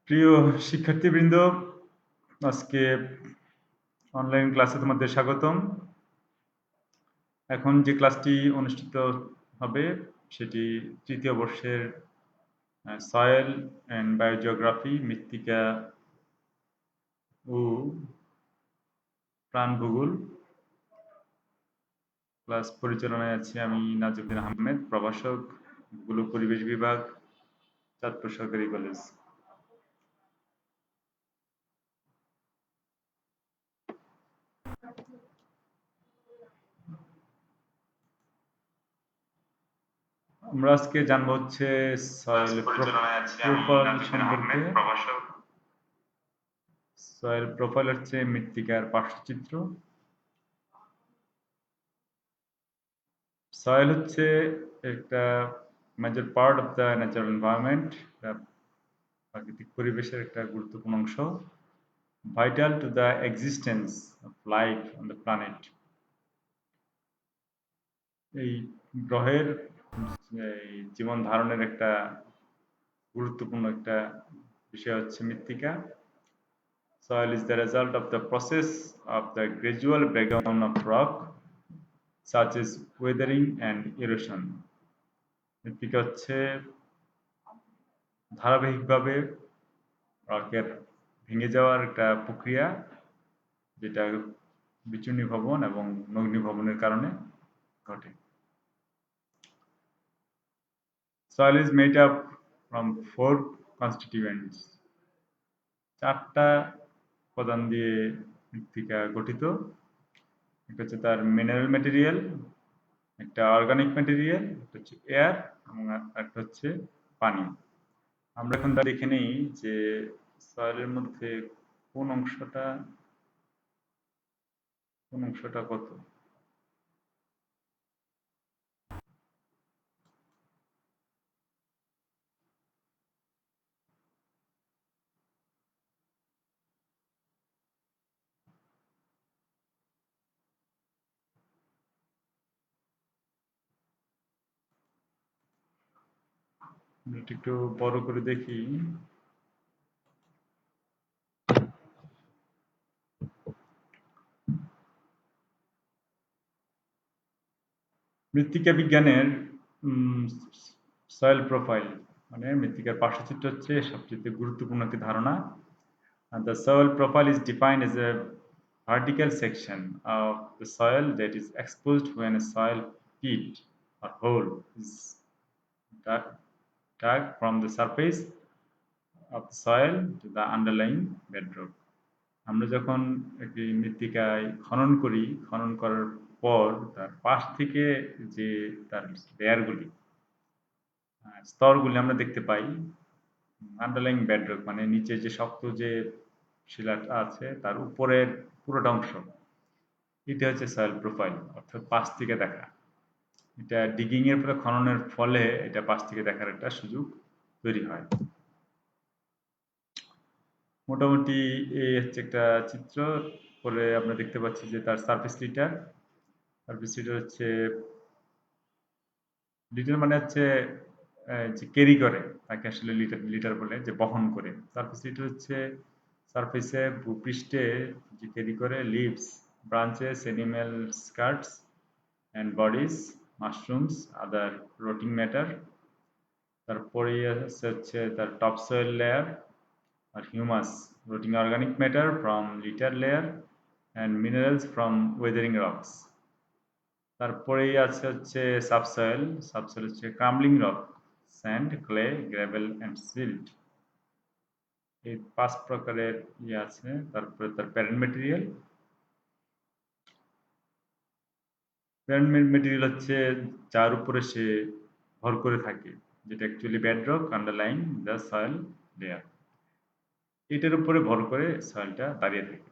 প্রিয় শিক্ষার্থীবৃন্দ, আজকে অনলাইন ক্লাসে তোমাদের স্বাগতম। এখন যে ক্লাসটি অনুষ্ঠিত হবে সেটি তৃতীয় বর্ষের সয়েল অ্যান্ড বায়োজিওগ্রাফি, মৃত্তিকা ও প্রাণভূগোল। ক্লাস পরিচালনায় আছি আমি নাজিমুদ্দিন আহমেদ, প্রভাষক, ভূগোল ও পরিবেশ বিভাগ, চাঁদপুর সরকারি কলেজ। আমরা আজকে জানবো হচ্ছে সয়েল প্রোফাইল সম্পর্কে। সয়েল প্রোফাইল হচ্ছে মৃত্তিকার পার্শ্বচিত্র। সয়েল হচ্ছে একটা major part of the natural environment, প্রাকৃতিক পরিবেশের একটা গুরুত্বপূর্ণ অংশ, vital to the existence of life on the planet. এই গ্রহের জীবন ধারণের একটা গুরুত্বপূর্ণ একটা বিষয় হচ্ছে মৃত্তিকা। Soil is the result of the process of the gradual breakdown of rock, such as weathering and erosion. মৃত্তিকা হচ্ছে ধারাবাহিকভাবে রকের ভেঙে যাওয়ার একটা প্রক্রিয়া, যেটা বিচূর্ণীভবন এবং নগ্নীভবনের কারণে ঘটে। Soil is made up from 4 constituents. 4টা উপাদান দিয়ে মৃত্তিকা গঠিত। একটা হচ্ছে তার মিনারেল ম্যাটেরিয়াল, একটা অর্গানিক ম্যাটেরিয়াল, একটা হচ্ছে এয়ার এবং একটা হচ্ছে পানি। আমরা এখন দেখে নেই যে সয়েলের মধ্যে কোন অংশটা কত। এটা একটু বড় করে দেখি। মৃত্তিকা বিজ্ঞানের সয়েল প্রোফাইল মানে মৃত্তিকার পার্শ্বচিত্র হচ্ছে সবচেয়ে গুরুত্বপূর্ণ একটি ধারণা। The soil profile is defined as a vertical section of the soil that is exposed when a soil pit or hole is dug from the surface of the soil to the underlying bedrock. আমরা যখন একটি মৃত্তিকায় খনন করার পর তার পাশ থেকে যে তার লেয়ারগুলি, স্তরগুলি আমরা দেখতে পাই, আন্ডারলাইং বেডরক মানে নিচে যে শক্ত যে শিলাটা আছে তার উপরের পুরোটা অংশ, এটা হচ্ছে সয়েল প্রোফাইল, অর্থাৎ পাশ থেকে দেখা। এটা ডিগিং এর পরে খননের ফলে এটা পাশ থেকে দেখার একটা সুযোগ তৈরি হয়। মোটামুটি এই হচ্ছে একটা চিত্র। পরে আমরা দেখতে পাচ্ছি যে তার সারফেস লিটার হচ্ছে লিটার মানে হচ্ছে যে ক্যারি করে, তাকে আসলে লিটার বলে, যে বহন করে। সারফেস লিটার হচ্ছে সারফেসে ভূপৃষ্ঠে যে ক্যারি করে leaves, branches, animal skirts and bodies, mushrooms, other rotting matter. তারপরে হচ্ছে তার টপ সয়েল লেয়ার আর humus, rotting organic matter from litter layer and minerals from weathering rocks. তারপরেই আছে হচ্ছে সাবসয়েল। সাবসয়েল হচ্ছে crumbling rock, sand, clay, gravel and silt. এই 5 প্রকারের ইয়ে আছে। তারপরে তার প্যারেন্ট মেটেরিয়াল। প্যারেন্ট মেটেরিয়াল হচ্ছে যার উপরে সে ভর করে থাকে, যেটা actually bedrock underlying the soil layer. এটার উপরে ভর করে সয়েলটা দাঁড়িয়ে থাকে।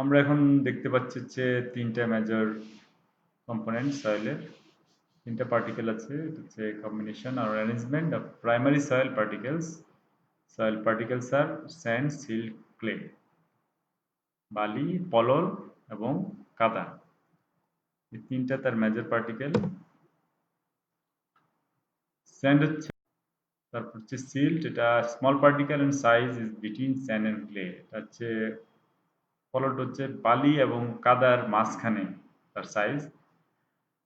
আমরা এখন দেখতে পাচ্ছি যে 3টা মেজর কম্পোনেন্ট সয়েলের। 3টা পার্টিকেল আছে। এটা হচ্ছে কম্বিনেশন আর arrangement of primary soil particles. Soil particles আর স্যান্ড, সিল্ট, ক্লে। বালি, পলল এবং কাদা, এই 3টা তার মেজর পার্টিকেল। স্যান্ড হচ্ছে, তারপর হচ্ছে সিল্ট, এটা small particle and size is between sand and clay. এটা হচ্ছে পলট হচ্ছে বালি এবং কাদার মাঝখানে তার সাইজ।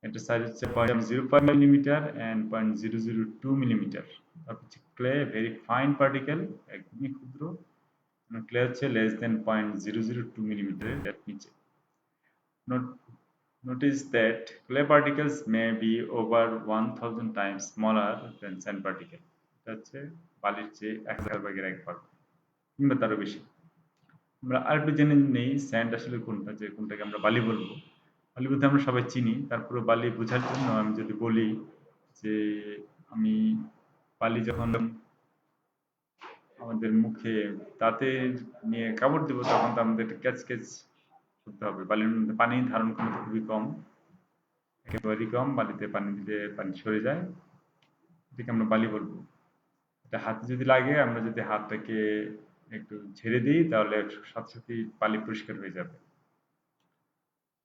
এটার সাইজ হচ্ছে 0.05 মিলিমিটার এন্ড 0.002 মিলিমিটার। তারপর হচ্ছে ক্লে, ভেরি ফাইন পার্টিকেল, একদমই ক্ষুদ্র। ক্লে হচ্ছে লেস দেন 0.002 মিলিমিটারের নিচে। Notice that clay particles may be over 1000 times smaller than sand particle. এটা হচ্ছে বালির চেয়ে 1000 ভাগের 1 ভাগ কিংবা তারও বেশি। আমরা আরেকটু জেনে নেই স্যান্ড আসলে কোনটা, যে কোনটাকে আমরা বালি বলবো। বালি বলতে আমরা সবাই চিনি। তারপরে বালি বোঝার জন্য আমি যদি বলি যে আমি বালি যখন আমাদের মুখে দাঁতে নিয়ে কামড় দেবো, তখন তো আমাদের ক্যাচ ক্যাচ করতে হবে। বালির মধ্যে পানি ধারণ ক্ষমতা খুবই কম, একেবারেই কম। বালিতে পানি দিলে পানি সরে যায়, এটাকে আমরা বালি বলবো। এটা হাতে যদি লাগে, আমরা যদি হাতটাকে একটু ঝেড়ে দিই, তাহলে সাথে সাথেই বালি পরিষ্কার হয়ে যাবে।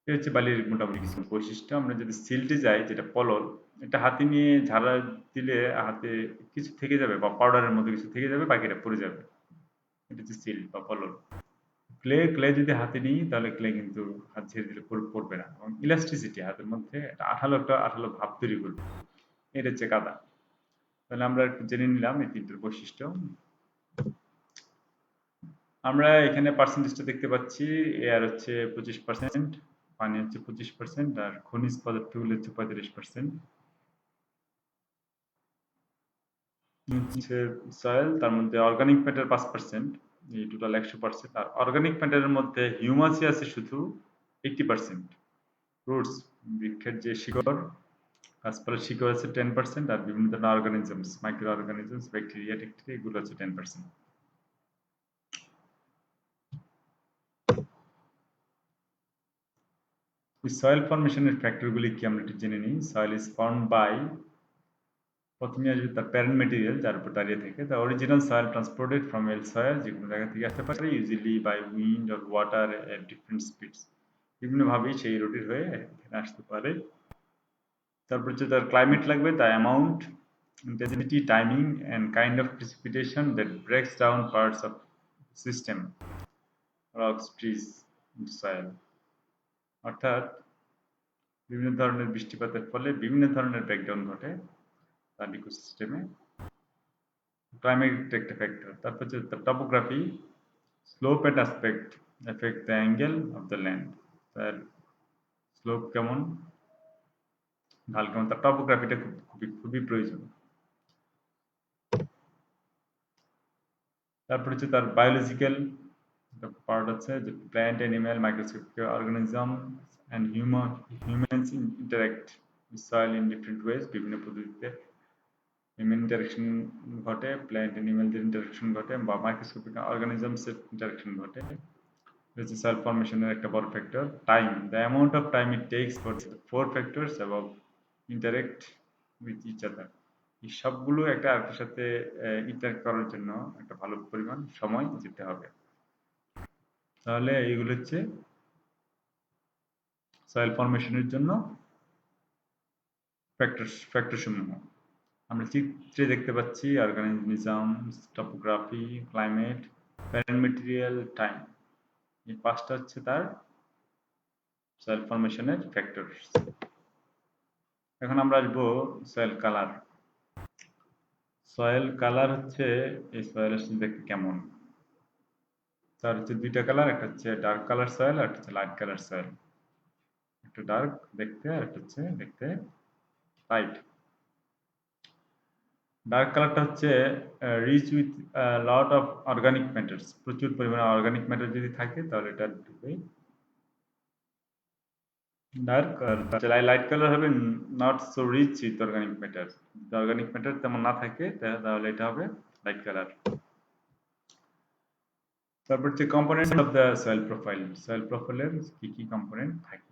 এটা হচ্ছে বালির মোটামুটি কিছু বৈশিষ্ট্য। আমরা যদি সিল্টে যাই, যেটা পলল, এটা হাতে নিয়ে ঝাড়া দিলে হাতে কিছু থেকে যাবে বা পাউডারের মতো কিছু থেকে যাবে, বাকিটা পড়ে যাবে। এটা হচ্ছে সিল্ট বা পলল। ক্লে যদি হাতে নিই, তাহলে ক্লে কিন্তু হাত ঝেড়ে দিলে পড়বে না, এবং ইলাস্টিসিটি হাতের মধ্যে একটা আঠালো ভাব তৈরি করবে। এটা হচ্ছে কাদা। তাহলে আমরা একটু জেনে নিলাম এই 3টার বৈশিষ্ট্য। আমরা এখানে পার্সেন্টেজটা দেখতে পাচ্ছি, এয়ার হচ্ছে 25%, পানি হচ্ছে 25%, আর খনিজ পদার্থগুলো হচ্ছে 35%। হচ্ছে সয়েল, তার মধ্যে অর্গানিক ম্যাটার 5%, এই টোটাল 100%। আর অর্গানিক ম্যাটারের মধ্যে হিউমাসই আছে শুধু 80%। রুটস, বৃক্ষের যে শিকড়, গাছপালার শিকড় আছে 10%, আর বিভিন্ন ধরনের অর্গানিজমস, মাইক্রো অর্গানিজমস, ব্যাকটেরিয়া টেকটেরিয়া, এগুলো হচ্ছে 10%। সয়েল ফর্মেশনের ফ্যাক্টরগুলি কি আমরা একটু জেনে নিই। সয়েল ইজ ফর্মড বাই, প্রথমে আসবে তার প্যারেন্ট মেটেরিয়াল যার উপর দাঁড়িয়ে থাকে। The original soil transported from all soil, যে কোনো জায়গা থেকে আসতে পারে, usually by wind or water at different speeds. বিভিন্নভাবেই সেই রুটের হয়ে এখানে আসতে পারে। তারপর হচ্ছে তার ক্লাইমেট লাগবে, the amount, intensity, timing, and kind of precipitation that breaks down parts of system, rocks, trees, soil. অর্থাৎ বিভিন্ন ধরনের বৃষ্টিপাতের ফলে বিভিন্ন ধরনের ব্রেকডাউন ঘটে তার ইকোসিস্টেমে। ক্লাইমেট একটা ফ্যাক্টর। তারপর হচ্ছে topography, slope and aspect effect the angle of the land. তার স্লোপ কেমন, ঢাল কেমন, তার টপোগ্রাফিটা খুবই খুবই প্রয়োজন। তারপর হচ্ছে তার বায়োলজিক্যাল পার্ট আছে, যে plant, animal, microscopic organism and humans interact with soil in different ways. বিভিন্ন পদ্ধতিতে হিউম্যান ইন্টারেকশন ঘটে, প্ল্যান্ট অ্যানিম্যালদের ইন্টারেকশন ঘটে, বা মাইক্রোস্কোপিক অর্গানিজমসের ইন্টারেকশন ঘটে। হচ্ছে সয়েল ফর্মেশনের একটা বড় factor. Time, the amount of time it takes for 4 factors above interact with each other. এই সবগুলো একটা আরেকটার সাথে ইন্টারেক্ট করার জন্য একটা ভালো পরিমাণ সময় যেতে হবে। তাহলে এইগুলো হচ্ছে সয়েল ফর্মেশনের জন্য ফ্যাক্টর সমূহ। আমরা চিত্রে দেখতে পাচ্ছি organism, topography, climate, parent material, time. এই 5টা হচ্ছে তার সয়েল ফর্মেশনের ফ্যাক্টরস। এখন আমরা আসবো সয়েল কালার। সয়েল কালার হচ্ছে এই সয়েলের দেখতে কেমন। তার হচ্ছে দুইটা কালার, একটা হচ্ছে ডার্ক কালার সয়েল আর একটা হচ্ছে লাইট কালার সয়েল। একটু ডার্ক দেখতে আর একটা হচ্ছে দেখতে লাইট। ডার্ক কালারটা হচ্ছে rich with lot of organic matters, প্রচুর পরিমাণে অর্গানিক ম্যাটার যদি থাকে তাহলে এটা ঢুকবে ডার্ক। আর লাইট কালার হবে not so rich with organic matter, organic matter তেমন না থাকে তাহলে এটা হবে লাইট কালার। তারপর হচ্ছে component of the soil profile, soil প্রোফাইলের কি কি কম্পোনেন্ট থাকে।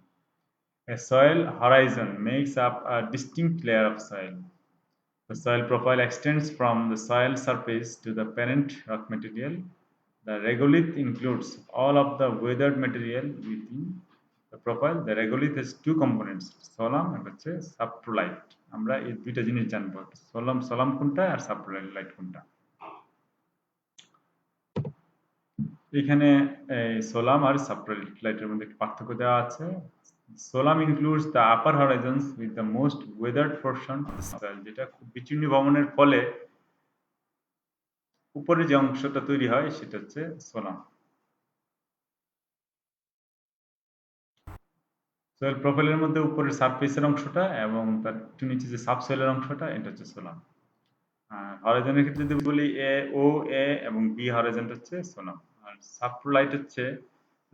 A soil horizon makes up a distinct layer of soil. The soil profile extends from the soil surface to the parent rock material. The regolith includes all of the weathered material within the profile. The regolith has two components, solam and saprolite. আমরা এই দুইটা জিনিস জানবো, solam কোনটা আর saprolite কোনটা। এখানে সোলাম আর সাপ্রাইটের মধ্যে একটু পার্থক্য দেওয়া আছে। Solum includes the upper horizons with the most weathered portion of the soil, যেটা খুব বিচ্ছিন্ন ভ্রমণের ফলে উপরে যে অংশটা তৈরি হয় সেটা হচ্ছে সোলাম। সয়েল প্রোফাইলের মধ্যে উপরের সারফেসের অংশটা এবং তার একটু নিচে যে সাবসয়েলের অংশটা এটা হচ্ছে সোলাম। আর হরাইজনের ক্ষেত্রে যদি বলি এ এবং বি হরাইজনটা হচ্ছে সোলাম। আর সাপ্রোলাইট হচ্ছে,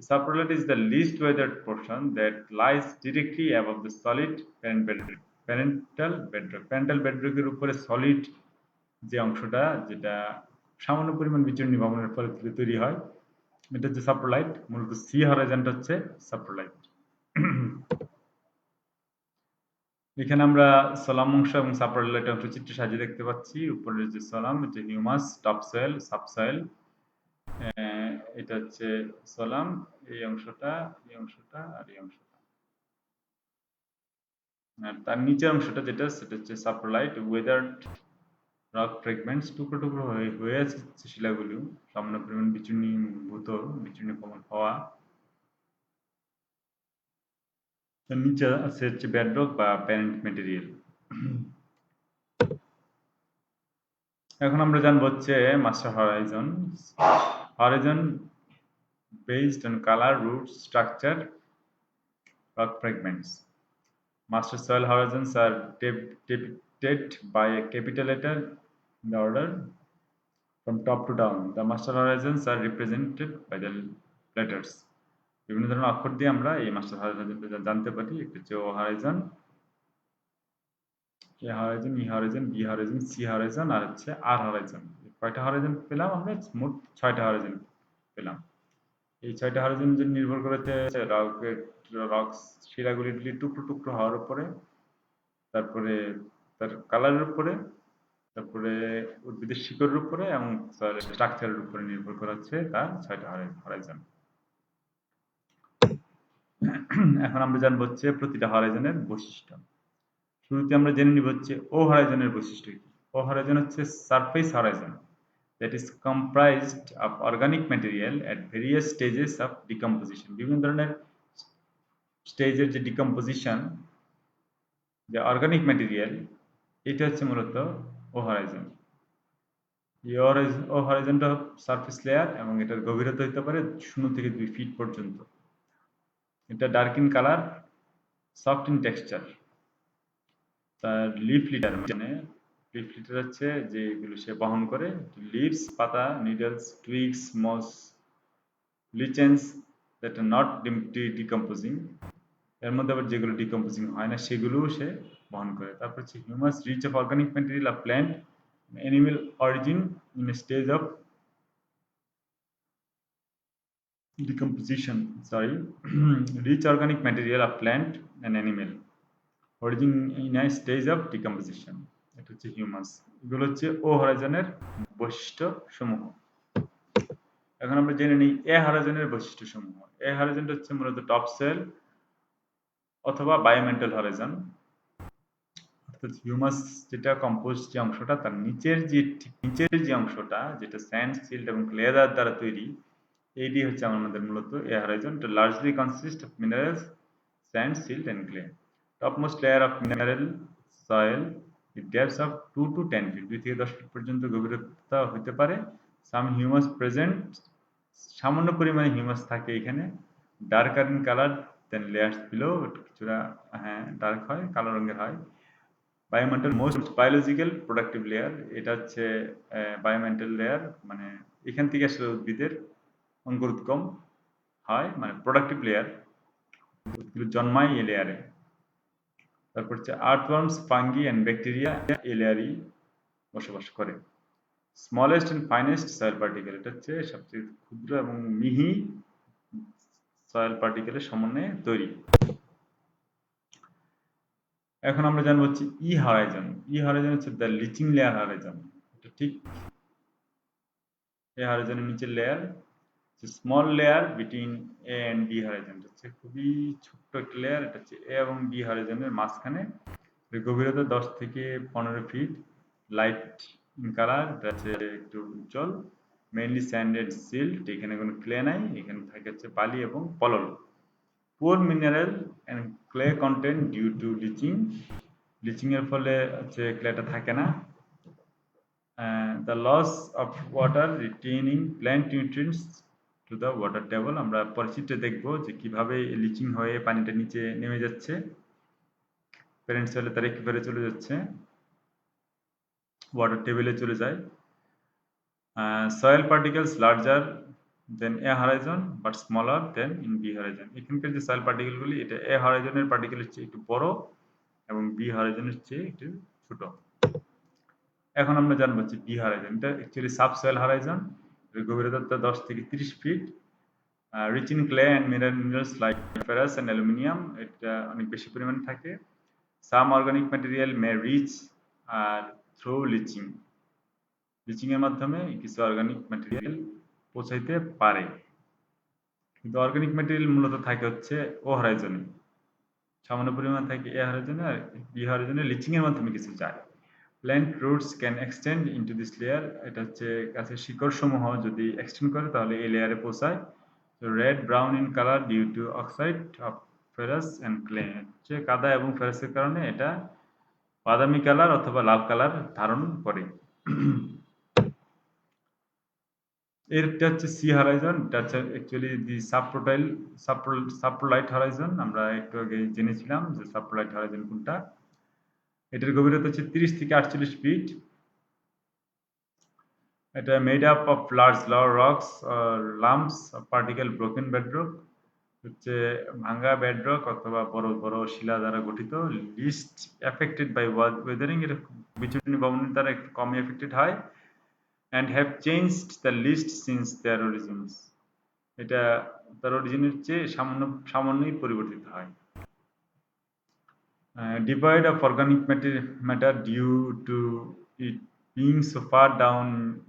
saprolite is the least weathered portion that lies directly above the solid parental bedrock. Parental bedrock এর উপরে সলিড যে অংশটা, যেটা সামান্য পরিমাণ বিচরণ ভ্রমণের ফলে তৈরি হয়, এটা হচ্ছে সাপ্রোলাইট। মূলত সি হরাইজনটা হচ্ছে সাপ্রোলাইট। এখানে আমরা সোলাম অংশ এবং সাপ্রোলাইট অংশ চিত্র সাজিয়ে দেখতে পাচ্ছি। উপরের যে সোলাম হচ্ছে হিউমাস, টপসয়েল, সাবসয়েল, এটা হচ্ছে সোলাম, এই অংশটা, এই অংশটা আর এই অংশটা। আর তার নিচের অংশটা যেটা সেটা হচ্ছে সাপ্রোলাইট, ওয়েদার্ড রক ফ্র্যাগমেন্টস, টুকরো টুকরো হয়ে আছে শিলাগুলো, সামান্য পরিমাণ বিচূর্ণীভূত, বিচূর্ণীভবন হওয়া। তার নিচে আছে হচ্ছে বেডরক বা প্যারেন্ট ম্যাটেরিয়াল। এখন আমরা জানবো হচ্ছে master Horizon. Horizon based on color, roots, structure, rock fragments. Master soil horizons are depicted by a capital letter in the order from top to down. The master horizons are represented by the letters. বিভিন্ন ধরনের অক্ষর দিয়ে আমরা এই master হরাইজনটা জানতে পারি। একটা হচ্ছে O horizon, A horizon, E horizon, B horizon, C horizon আর হচ্ছে আর হরাইজন। কয়টা হরাইজন পেলাম আমরা? মোট 6টা হরাইজন পেলাম। এই 6টা হরাইজন নির্ভর করেছে রক শিলাগুলির টুকরো টুকরো হওয়ার উপরে, তারপরে তার কালারের উপরে, তারপরে উদ্ভিদের শিকড়ের উপরে এবং স্ট্রাকচারের উপরে নির্ভর করে হচ্ছে তার 6টা হরাইজন। এখন আমরা জানবো হচ্ছে প্রতিটা হরাইজনের বৈশিষ্ট্য। শুরুতে আমরা জেনে নিব হচ্ছে ও হরাইজনের বৈশিষ্ট্য কি। ও হরাইজন হচ্ছে surface Horizon that is comprised of organic material at various stages of decomposition. বিভিন্ন ধরনের স্টেজের যে ডিকম্পোজিশন, যে অর্গানিক ম্যাটেরিয়াল, এটা হচ্ছে মূলত ও হরাইজন। এই ও হরাইজনটা সারফেস লেয়ার এবং এটার গভীরতা হতে পারে 0 থেকে 2 ফিট পর্যন্ত। এটা dark in colour, soft in texture. তার লিফ লিডার, মানে লিফ লিডার হচ্ছে যেগুলো সে বহন করে, লিভস, পাতা, needles, twigs, moss, lichens that are not decomposing, এর মধ্যে আবার যেগুলো ডিকম্পোজিং হয় না সেগুলোও সে বহন করে। তারপর হচ্ছে humus, rich of organic material of plant animal origin in a stage of decomposition, sorry, rich organic material of plant and animal origin in a stage of decomposition, এটা হচ্ছে হিউমাস। এগুলো হচ্ছে ও হরাইজনের বৈশিষ্ট্য সমূহ। এখন আমরা জেনে নিই এ হরাইজনের বৈশিষ্ট্য সমূহ। এ হরাইজনটা হচ্ছে মূলত টপ সেল অথবা বায়োমেন্টাল হরাইজন, অর্থাৎ হিউমাস যেটা কম্পোস্ট যে অংশটা, তার নিচের যে অংশটা, যেটা স্যান্ড, সিল্ট এবং ক্লে দ্বারা তৈরি, এইটি হচ্ছে আমাদের মূলত এ হরাইজন। এটা largely consist of minerals, sand, silt and clay. Topmost layer of mineral soil at depths of 2 to 10 feet, 2 থেকে 10 ফিট পর্যন্ত গভীরতা হতে পারে। সাম হিউমাস প্রেজেন্ট, সামান্য পরিমাণে হিউমাস থাকে এখানে। Darker in colour than layers below, কিছুটা হ্যাঁ ডার্ক হয়, কালো রঙের হয়। Biomantle most biological productive layer, এটা হচ্ছে বায়োমেন্টাল লেয়ার, মানে এখান থেকে আসলে উদ্ভিদের অঙ্কুরোদ্গম হয়, মানে প্রোডাক্টিভ লেয়ার, উদ্ভিদ জন্মায় এই লেয়ারে। তারপর হচ্ছে আর্থওয়ার্মস, ফাঙ্গি অ্যান্ড ব্যাকটেরিয়া এই লেয়ারই বসবাস করে। Smallest and finest soil particle, এটা হচ্ছে সবচেয়ে ক্ষুদ্র এবং মিহি সয়েল পার্টিকেলের সমন্বয়ে তৈরি। এখন আমরা জানবো হচ্ছে ই হরাইজন। ই হরাইজন হচ্ছে দ্য লিচিং লেয়ার হরাইজন। এটা ঠিক এই হরাইজনের নিচের layer, small layer between A and B horizon, হচ্ছে খুবই ছোট্ট একটা লেয়ার। এটা হচ্ছে এ এবং বি হরাইজনের মাঝখানে, গভীরতা 10 থেকে 15 ফিট, লাইট ইন কালার, এটা হচ্ছে একটু উজ্জ্বল, মেইনলি স্যান্ডেড সিল্ট, এখানে কোনো ক্লে নাই, এখানে থাকে হচ্ছে বালি এবং পলল। Poor mineral and clay content due to leaching, leaching এর ফলে হচ্ছে ক্লেটা থাকে না। The loss of water retaining plant nutrients to the water table, আমরা পরিচিত্রে দেখব যে কিভাবে লিচিং হয়ে পানিটা নিচে নেমে যাচ্ছে, প্যারেন্ট সয়েলে তার একেবারে চলে যাচ্ছে, ওয়াটার টেবিলে চলে যায়। Soil particles larger than A horizon but smaller than in B horizon, এখানকার যে সয়েল পার্টিকেলগুলি এটা এ হরাইজনের পার্টিকেলের চেয়ে একটু বড় এবং বি হরাইজনের চেয়ে একটু ছোট। এখন আমরা জানবো হচ্ছে বি হরাইজন, এটা অ্যাকচুয়ালি সাব সয়েল হরাইজন, এর গভীরতা 10 থেকে 30 feet, rich in clay and minerals like ferrous and aluminium, এটা অনেক বেশি পরিমাণে থাকে। Some organic material may reach আর থ্রু লিচিং, লিচিং এর মাধ্যমে কিছু অর্গানিক ম্যাটেরিয়াল পৌঁছাইতে পারে, কিন্তু অর্গানিক ম্যাটেরিয়াল মূলত থাকে হচ্ছে ও হরাইজনে, সামান্য পরিমাণ থাকে এ হরাইজনে, আর বি হরাইজনে লিচিং এর মাধ্যমে কিছু যায়। Plant roots can extend into this layer, এটা হচ্ছে গাছের শিকড় সমূহ যদি এক্সটেন্ড করে তাহলে এই লেয়ারে পৌঁছায়। Red brown in colour due to oxide of ferrous and clay, হচ্ছে কাদা এবং ফেরাসের কারণে এটা বাদামি কালার অথবা লাল কালার ধারণ করে। এরটা হচ্ছে সি হরাইজন, এটা হচ্ছে অ্যাকচুয়ালি দি সাবটোটাইল সাপ্রোলাইট হরাইজন, আমরা একটু আগে জেনেছিলাম যে সাপ্রোলাইট হরাইজন কোনটা। এটার গভীরতা হচ্ছে 30 থেকে 48 ফিট, এটা made up of large rocks lumps particle broken bedrock, হচ্ছে ভাঙ্গা বেডরক অথবা বড় বড় শিলা দ্বারা গঠিত। লিস্ট এফেক্টেড বাই ওয়েদারিং, এটা বিচূর্ণী ভবনের দ্বারা একটু কম এফেক্টেড হয়। And have changed the least since their origins, এটা তার অরিজিনের চেয়ে সামান্যই পরিবর্তিত হয়। Devoid of organic matter due to it being so far down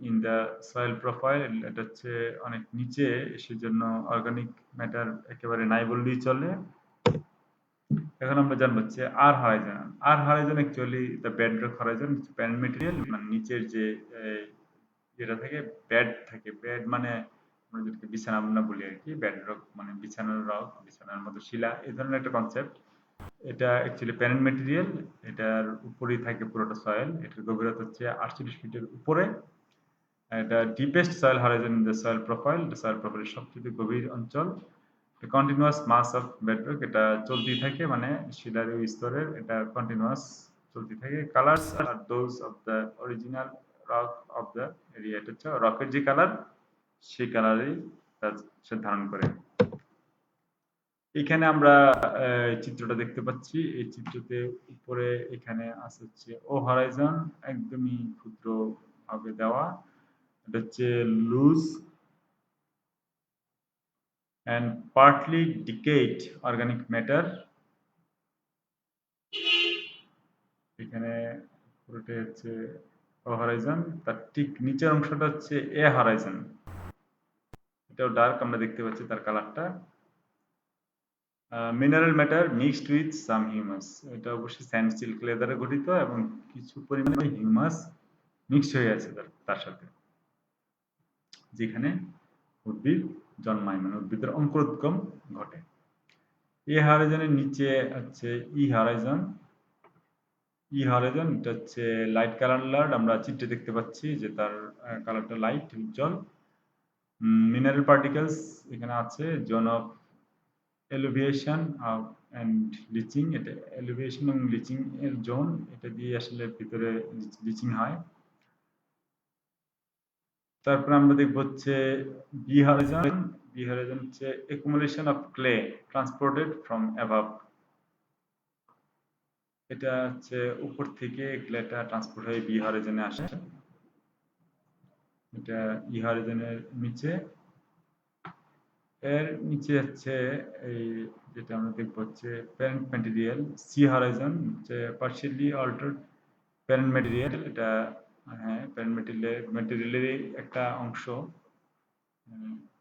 in the soil profile, এটা হচ্ছে অনেক নিচে, সেজন্য অর্গানিক ম্যাটার একেবারে নাই বললেই চলে। এখন আমরা জানবো হচ্ছে R horizon. R horizon actually the bedrock horizon, parent material, মানে নিচের যে যেটা থাকে বেড থাকে, বেড মানে আমরা যেটাকে বিছানা আমরা বলি আর কি, বেডরক মানে বিছানার রক, বিছানার মতো শিলা, এই ধরনের একটা কনসেপ্ট। এটা অ্যাকচুয়ালি প্যারেন্ট মেটেরিয়াল, এটার উপরেই থাকে পুরোটা সয়েল, এটার গভীরতা হচ্ছে 48 ফিটের উপরে। এটা deepest soil Horizon in the soil profile, এটা সয়েল প্রোফাইলের সবচেয়ে গভীর অঞ্চল। কন্টিনিউয়াস মাস অফ বেডরক, এটা চলতেই থাকে, মানে শিলার ওই স্তরের এটা কন্টিনিউয়াস চলতে থাকে। Colours are those of the original rock of the area, এটা হচ্ছে রকের যে কালার সেই কালারই সে ধারণ করে। এখানে আমরা চিত্রটা দেখতে পাচ্ছি, এই চিত্রতে উপরে এখানে আছে হচ্ছে ও হরাইজন, একদমই ক্ষুদ্র ভাবে দেওয়া, এটা হচ্ছে loose and partly decayed organic matter, এখানে পুরোটা হচ্ছে ও হরাইজন, তার ঠিক নিচের অংশটা হচ্ছে এ হরাইজন, এটাও ডার্ক আমরা দেখতে পাচ্ছি তার কালারটা। Mineral matter mixed with some humus, এটা অবশ্যই স্যান্ডস্টিল ক্লে দ্বারা গঠিত এবং কিছু পরিমাণে হিউমাস মিক্সড হয়ে আছে তার সাথে, যেখানে উদ্ভিদ জন্মায়, মানে উদ্ভিদের অঙ্কুরোদ্গম ঘটে। এ হরাইজনের নিচে হচ্ছে ই হরাইজন, হরাইজন এটা হচ্ছে লাইট কালার, আমরা চিত্রে দেখতে পাচ্ছি যে তার কালারটা লাইট উজ্জ্বল। মিনারেল পার্টিকেলস এখানে আছে, জোন অফ এলিভিয়েশন অ্যান্ড লিচিং, এটা এলিভিয়েশন এবং লিচিং এর জোন, এটা দিয়ে আসলে ভিতরে লিচিং হয়। তারপর আমরা দেখব হচ্ছে বি হরাইজন। বি হরাইজন হচ্ছে accumulation of clay transported from above, এটা হচ্ছে উপর থেকে ক্লেটা ট্রান্সপোর্ট হয়ে বি হরাইজনে আসে। এটা ই হরাইজনের নিচে, এর নিচে হচ্ছে এই যেটা আমরা দেখব হচ্ছে প্যারেন্ট ম্যাটেরিয়াল। সি হরাইজন হচ্ছে পার্শিয়ালি অল্টারড প্যারেন্ট ম্যাটেরিয়াল, এটা হ্যাঁ প্যারেন্ট ম্যাটেরিয়ালেরই একটা অংশ,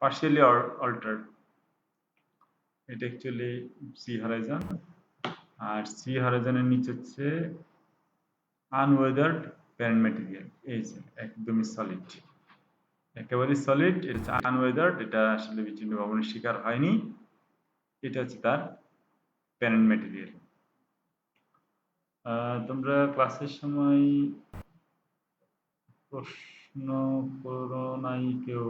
পার্শিয়ালি অল্টারড, এটা অ্যাকচুয়ালি সি হরাইজন। আর সি হরাইজনের নিচে হচ্ছে আনওয়েদার্ড প্যারেন্ট ম্যাটেরিয়াল, এই যে একদমই সলিড, একেবারে সলিড, এটা হচ্ছে আনওয়েদার্ড, এটা আসলে বিচ্ছিন্ন ভবনের শিকার হয়নি, এটা হচ্ছে তার প্যারেন্ট ম্যাটেরিয়াল। তোমরা ক্লাসের সময় প্রশ্ন করো নাই কেউ?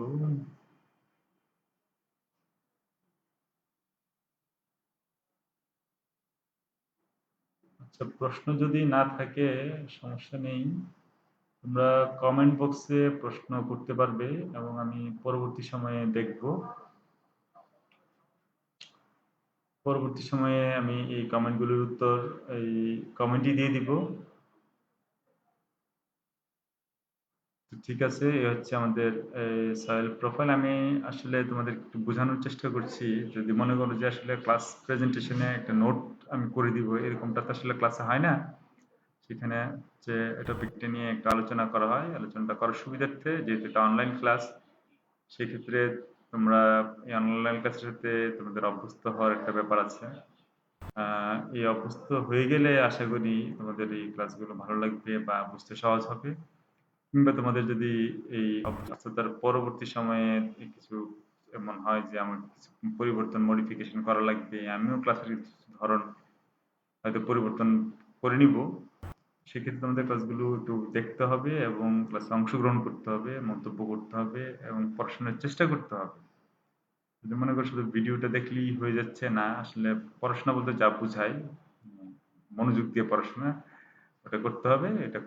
আচ্ছা, প্রশ্ন যদি না থাকে সমস্যা নেই, তোমরা কমেন্ট বক্সে প্রশ্ন করতে পারবে এবং আমি পরবর্তী সময়ে দেখব। পরবর্তী সময়ে আমি এই কমেন্টগুলোর উত্তর এই কমেন্টই দিয়ে দিব। ঠিক আছে, এই হচ্ছে আমাদের সয়েল প্রোফাইল। আমি আসলে তোমাদের একটু বোঝানোর চেষ্টা করছি, যদি মনে করো যে আসলে ক্লাস প্রেজেন্টেশনে একটা নোট আমি করে দিব, এরকমটা তো আসলে ক্লাসে হয় না। সেখানে যে টপিকটা নিয়ে একটা আলোচনা করা হয়, আলোচনাটা করার সুবিধার্থে, যেহেতু এটা অনলাইন ক্লাস, সেক্ষেত্রে তোমরা এই অনলাইন ক্লাসের সাথে তোমাদের অভ্যস্ত হওয়ার একটা ব্যাপার আছে। এই অভ্যস্ত হয়ে গেলে আশা করি তোমাদের এই ক্লাসগুলো ভালো লাগবে বা বুঝতে সহজ হবে। কিংবা তোমাদের যদি এই অভ্যস্ততার পরবর্তী সময়ে কিছু এমন হয় যে আমার কিছু পরিবর্তন মডিফিকেশন করা লাগবে, আমিও ক্লাসের কিছু ধরন হয়তো পরিবর্তন করে নিব, সেক্ষেত্রে তোমাদের ক্লাসগুলো একটু দেখতে হবে এবং ক্লাসে অংশগ্রহণ করতে হবে, মন্তব্য করতে হবে এবং পড়াশোনার চেষ্টা করতে হবে। যদি মনে করো শুধু ভিডিওটা দেখলেই হয়ে যাচ্ছে, না, আসলে পড়াশোনা বলতে যা বোঝায় মনোযোগ দিয়ে পড়াশোনা ওটা করতে হবে, এটা